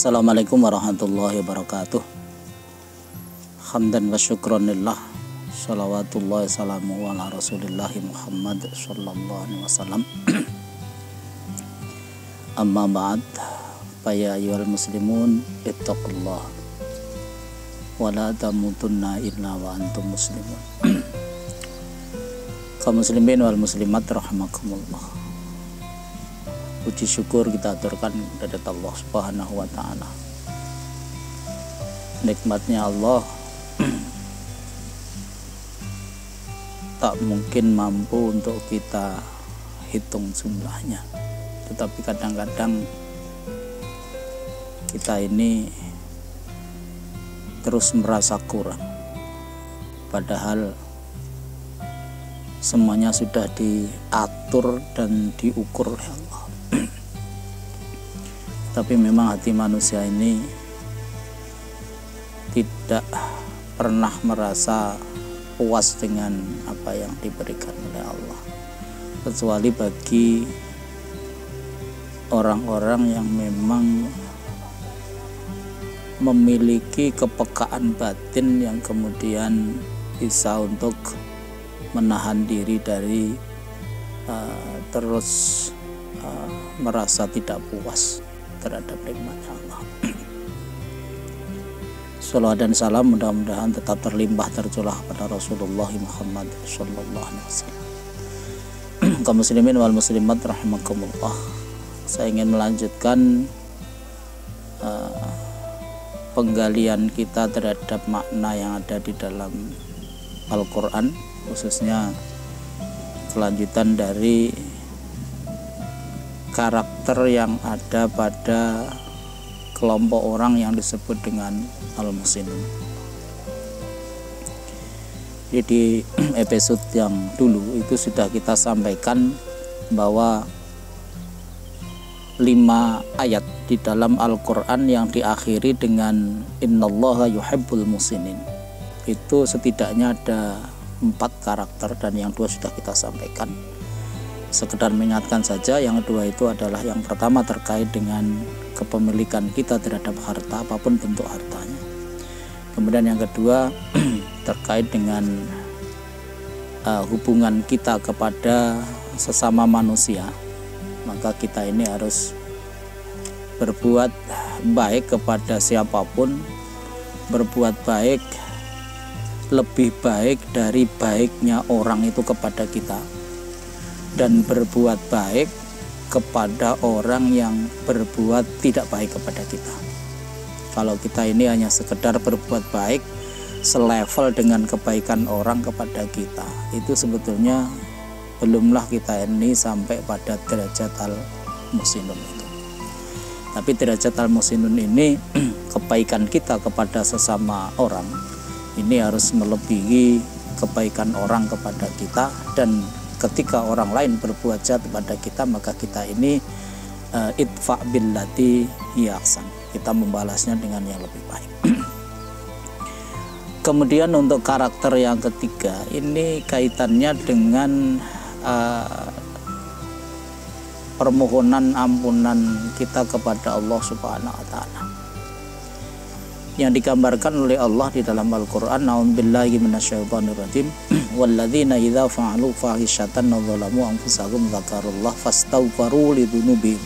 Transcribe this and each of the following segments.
Assalamualaikum warahmatullahi wabarakatuh. Hamdan wa syukran lillah, salawatullahi salamu ala rasulillahi Muhammad sallallahu alaihi wasallam. Amma ba'd, fa ya ayyuhal muslimun ittaqullah wa la tamutunna illa wa antum muslimun. Kaum muslimin wal muslimat rahimakumullah. Puji syukur kita aturkan kepada Allah Subhanahu wa ta'ala. Nikmatnya Allah tak mungkin mampu untuk kita hitung jumlahnya. Tetapi kadang-kadang kita ini terus merasa kurang, padahal semuanya sudah diatur dan diukur oleh Allah. Tapi memang hati manusia ini tidak pernah merasa puas dengan apa yang diberikan oleh Allah, kecuali bagi orang-orang yang memang memiliki kepekaan batin yang kemudian bisa untuk menahan diri dari terus merasa tidak puas terhadap nikmatnya Allah. Salawat dan salam mudah-mudahan tetap terlimpah tercurah pada Rasulullah Muhammad sallallahu alaihi wasallam. Kaum muslimin wal muslimat rahimakumullah. Saya ingin melanjutkan penggalian kita terhadap makna yang ada di dalam Al-Qur'an, khususnya kelanjutan dari karakter yang ada pada kelompok orang yang disebut dengan al-muhsinun. Jadi di episode yang dulu itu sudah kita sampaikan bahwa 5 ayat di dalam Al-Quran yang diakhiri dengan innallaha yuhibbul muhsinin, itu setidaknya ada 4 karakter, dan yang 2 sudah kita sampaikan. Sekedar mengingatkan saja, yang kedua itu adalah yang pertama terkait dengan kepemilikan kita terhadap harta, apapun bentuk hartanya. Kemudian yang kedua terkait dengan hubungan kita kepada sesama manusia. Maka kita ini harus berbuat baik kepada siapapun, berbuat baik lebih baik dari baiknya orang itu kepada kita, dan berbuat baik kepada orang yang berbuat tidak baik kepada kita. Kalau kita ini hanya sekedar berbuat baik selevel dengan kebaikan orang kepada kita, itu sebetulnya belumlah kita ini sampai pada derajat al-muhsinun itu. Tapi derajat al-muhsinun ini, kebaikan kita kepada sesama orang ini harus melebihi kebaikan orang kepada kita, dan ketika orang lain berbuat jahat kepada kita, maka kita ini idfa billati hiya ahsan, kita membalasnya dengan yang lebih baik. Kemudian untuk karakter yang ketiga, ini kaitannya dengan permohonan ampunan kita kepada Allah Subhanahu wa ta'ala, yang digambarkan oleh Allah di dalam Al-Quran. A'udzubillahi minasyaitonir rajim. Walladzina idza fa'alu fahishatan wa zalamu anfusahum dzakarullah fastaghfaru lidzunubihim.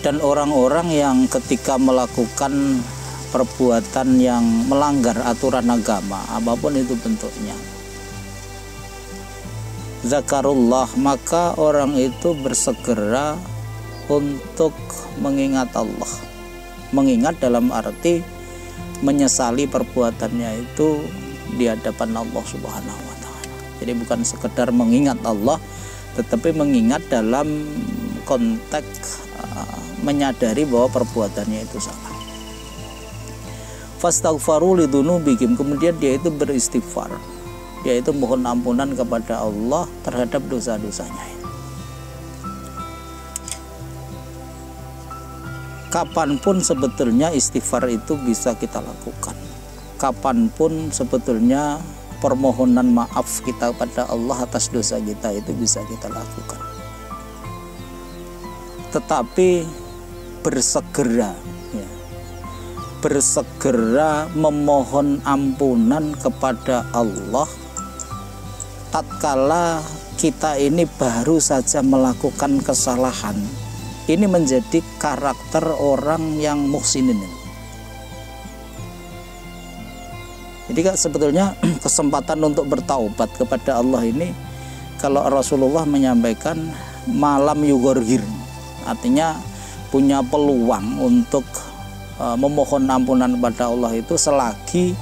Dan orang-orang yang ketika melakukan perbuatan yang melanggar aturan agama, apapun itu bentuknya, zakarullah, maka orang itu bersegera untuk mengingat Allah. Mengingat dalam arti menyesali perbuatannya itu di hadapan Allah Subhanahu wa ta'ala. Jadi bukan sekedar mengingat Allah, tetapi mengingat dalam konteks menyadari bahwa perbuatannya itu salah. Fastaghfaru lidzunubihim, kemudian dia itu beristighfar, dia itu mohon ampunan kepada Allah terhadap dosa-dosanya. Kapanpun sebetulnya istighfar itu bisa kita lakukan. Kapanpun sebetulnya permohonan maaf kita kepada Allah atas dosa kita itu bisa kita lakukan. tetapi bersegera, ya, bersegera memohon ampunan kepada Allah tatkala kita ini baru saja melakukan kesalahan. Ini menjadi karakter orang yang muhsinin. Jadi kan sebetulnya kesempatan untuk bertaubat kepada Allah ini, kalau Rasulullah menyampaikan malam yugorgir, artinya punya peluang untuk memohon ampunan kepada Allah itu selagi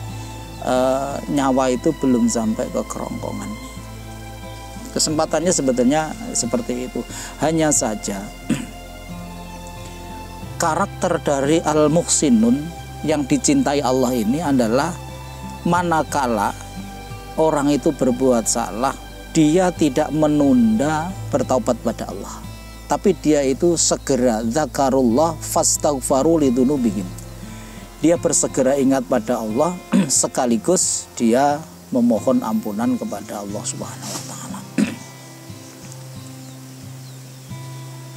nyawa itu belum sampai ke kerongkongan. Kesempatannya sebetulnya seperti itu. Hanya saja karakter dari al-muhsinun yang dicintai Allah ini adalah manakala orang itu berbuat salah, dia tidak menunda bertaubat pada Allah, tapi dia itu segera zakarullah fastaghfaru lidunubihim. Dia bersegera ingat pada Allah sekaligus dia memohon ampunan kepada Allah Subhanahu wa taala.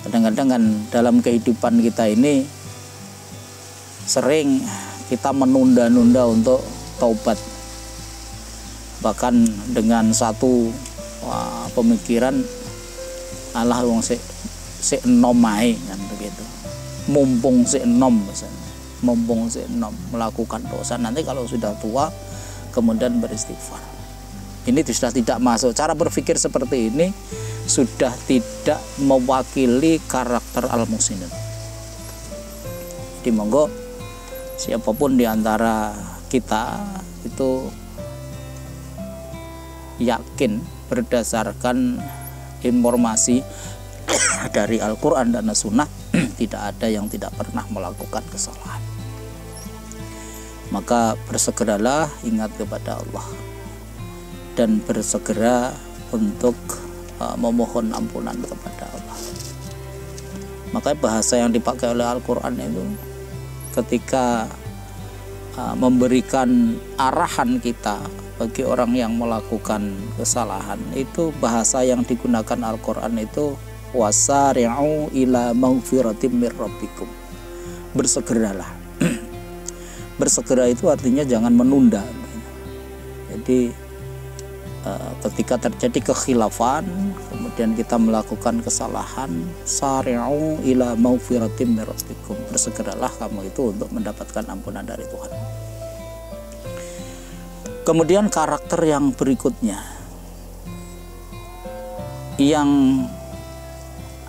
Kadang-kadang kan dalam kehidupan kita ini sering kita menunda-nunda untuk taubat, bahkan dengan satu pemikiran alah wong sik enom ae kan begitu, mumpung sik enom, mumpung sik enom melakukan dosa, nanti kalau sudah tua kemudian beristighfar. Ini sudah tidak masuk. Cara berpikir seperti ini sudah tidak mewakili karakter al-muhsinin. Jadi monggo siapapun di antara kita itu yakin berdasarkan informasi dari Al-Quran dan As-Sunnah tidak ada yang tidak pernah melakukan kesalahan. Maka bersegeralah ingat kepada Allah dan bersegera untuk memohon ampunan kepada Allah. Maka bahasa yang dipakai oleh Al-Quran itu ketika memberikan arahan kita bagi orang yang melakukan kesalahan, itu bahasa yang digunakan Al-Quran itu wasari'u ila maghfiratim mir rabbikum. Bersegeralah. Bersegera itu artinya jangan menunda. Jadi ketika terjadi kekhilafan kemudian kita melakukan kesalahan, sari'u ila maghfiratim mir rabbikum, bersegeralah kamu itu untuk mendapatkan ampunan dari Tuhan. Kemudian karakter yang berikutnya yang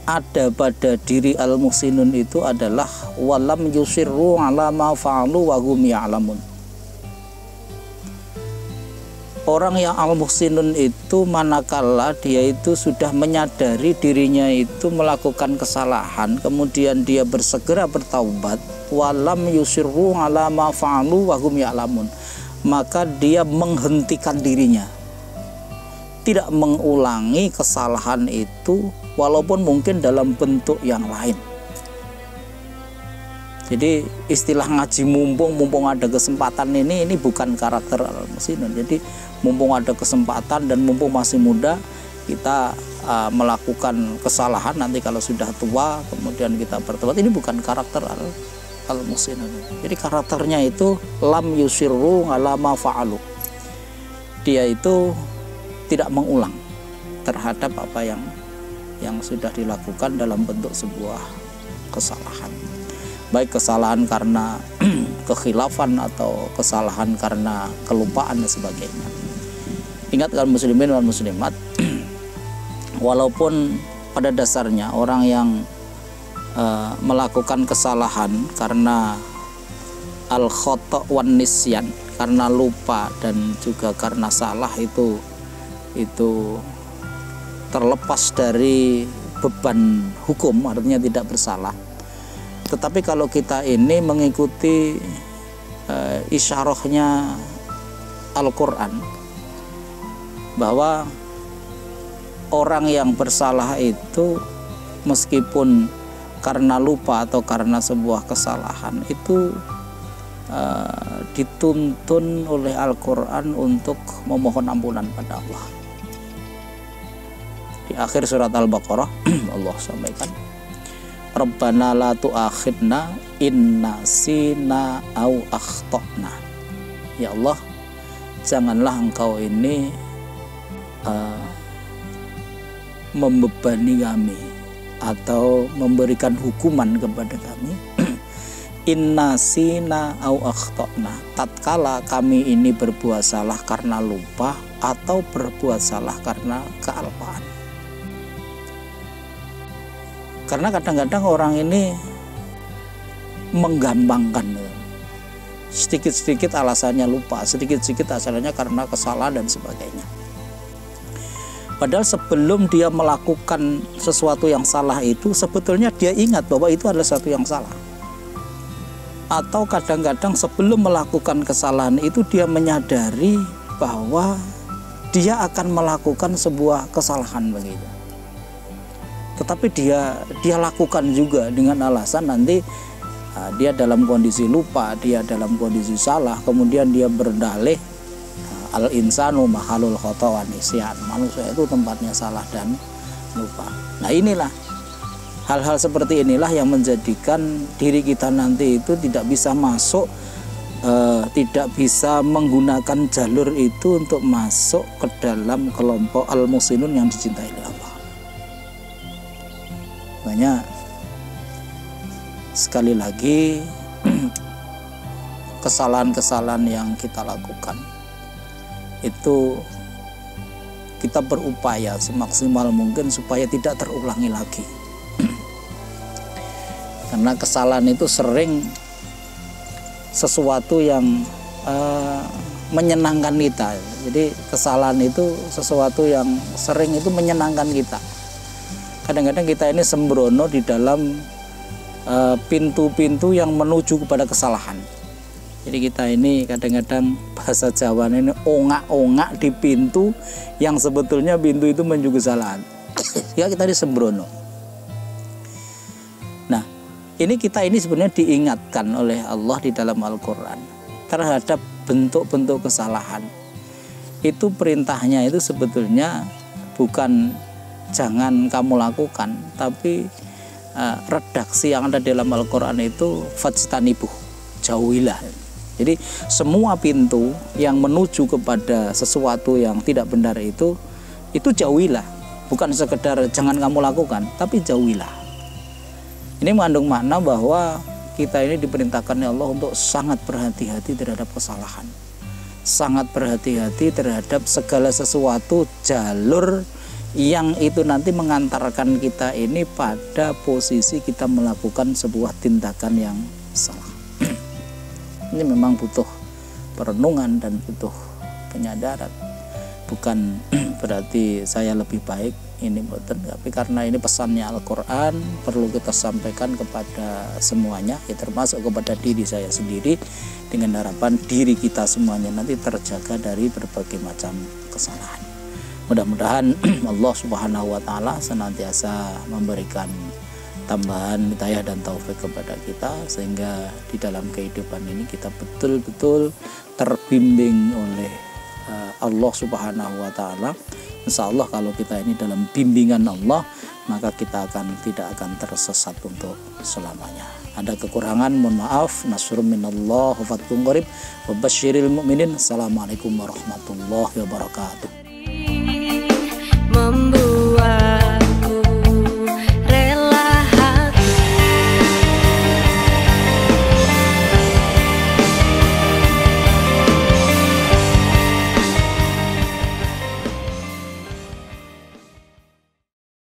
ada pada diri al-muhsinun itu adalah walam yusirru ala ma fa'alu wa hum ya'lamun. Orang yang al-muhsinun itu manakala dia itu sudah menyadari dirinya itu melakukan kesalahan, kemudian dia bersegera bertaubat, walam yusirru ala ma fa'alu wa hum ya'lamun, maka dia menghentikan dirinya, tidak mengulangi kesalahan itu walaupun mungkin dalam bentuk yang lain. Jadi istilah ngaji mumpung ada kesempatan ini bukan karakter al-muhsinun. Jadi mumpung ada kesempatan dan mumpung masih muda kita melakukan kesalahan, nanti kalau sudah tua kemudian kita bertobat, ini bukan karakter al-muhsinun. Jadi karakternya itu lam yusirru ala ma fa'alu. Dia itu tidak mengulang terhadap apa yang sudah dilakukan dalam bentuk sebuah kesalahan. Baik kesalahan karena kekhilafan atau kesalahan karena kelupaan dan sebagainya. Ingat kaum muslimin dan muslimat, walaupun pada dasarnya orang yang melakukan kesalahan karena al-khata' wan nisyan, karena lupa dan juga karena salah, itu terlepas dari beban hukum, artinya tidak bersalah. Tetapi kalau kita ini mengikuti isyarahnya Al-Quran, bahwa orang yang bersalah itu meskipun karena lupa atau karena sebuah kesalahan itu dituntun oleh Al-Quran untuk memohon ampunan pada Allah. Di akhir surat Al-Baqarah Allah sampaikan, Rabbana la tu'akhidna in nasina au akhtana. Ya Allah, janganlah engkau ini membebani kami atau memberikan hukuman kepada kami innasina au akhtana, tatkala kami ini berbuat salah karena lupa atau berbuat salah karena kealpaan. Karena kadang-kadang orang ini menggampangkan, sedikit-sedikit alasannya lupa, sedikit-sedikit alasannya karena kesalahan dan sebagainya. Padahal sebelum dia melakukan sesuatu yang salah itu, sebetulnya dia ingat bahwa itu adalah sesuatu yang salah. Atau kadang-kadang sebelum melakukan kesalahan itu dia menyadari bahwa dia akan melakukan sebuah kesalahan begitu. Tetapi dia lakukan juga dengan alasan nanti dia dalam kondisi lupa, dia dalam kondisi salah, kemudian dia berdalih al-insanu mahalul khata wa nisyan. Manusia itu tempatnya salah dan lupa. Nah, inilah hal-hal seperti inilah yang menjadikan diri kita nanti itu tidak bisa masuk, tidak bisa menggunakan jalur itu untuk masuk ke dalam kelompok al-muhsinun yang dicintai oleh Allah. Makanya sekali lagi kesalahan-kesalahan yang kita lakukan itu kita berupaya semaksimal mungkin supaya tidak terulangi lagi. Karena kesalahan itu sering sesuatu yang menyenangkan kita. Jadi kesalahan itu sesuatu yang sering itu menyenangkan kita. Kadang-kadang kita ini sembrono di dalam pintu-pintu yang menuju kepada kesalahan. Jadi kita ini kadang-kadang bahasa Jawa ini ongak-ongak di pintu yang sebetulnya pintu itu menuju kesalahan. Ya, kita ini sembrono. Nah, ini kita ini sebenarnya diingatkan oleh Allah di dalam Al-Quran terhadap bentuk-bentuk kesalahan. Itu perintahnya itu sebetulnya bukan jangan kamu lakukan, tapi redaksi yang ada dalam Al-Quran itu fajtanibuh, jauhilah. Jadi semua pintu yang menuju kepada sesuatu yang tidak benar itu jauhilah. Bukan sekedar jangan kamu lakukan, tapi jauhilah. Ini mengandung makna bahwa kita ini diperintahkan oleh Allah untuk sangat berhati-hati terhadap kesalahan. Sangat berhati-hati terhadap segala sesuatu jalur yang itu nanti mengantarkan kita ini pada posisi kita melakukan sebuah tindakan yang salah. Ini memang butuh perenungan dan butuh penyadaran. Bukan berarti saya lebih baik, ini betul, tapi karena ini pesannya Al-Quran perlu kita sampaikan kepada semuanya, ya termasuk kepada diri saya sendiri, dengan harapan diri kita semuanya nanti terjaga dari berbagai macam kesalahan. Mudah-mudahan Allah Subhanahu wa Ta'ala senantiasa memberikan tambahan hidayah dan taufik kepada kita, sehingga di dalam kehidupan ini kita betul-betul terbimbing oleh Allah Subhanahu wa Ta'ala. Insya Allah kalau kita ini dalam bimbingan Allah, maka kita tidak akan tersesat untuk selamanya. Ada kekurangan, mohon maaf. Nasrun minallah wa fathun qarib wa basyiril mu'minin. Assalamualaikum warahmatullahi wabarakatuh.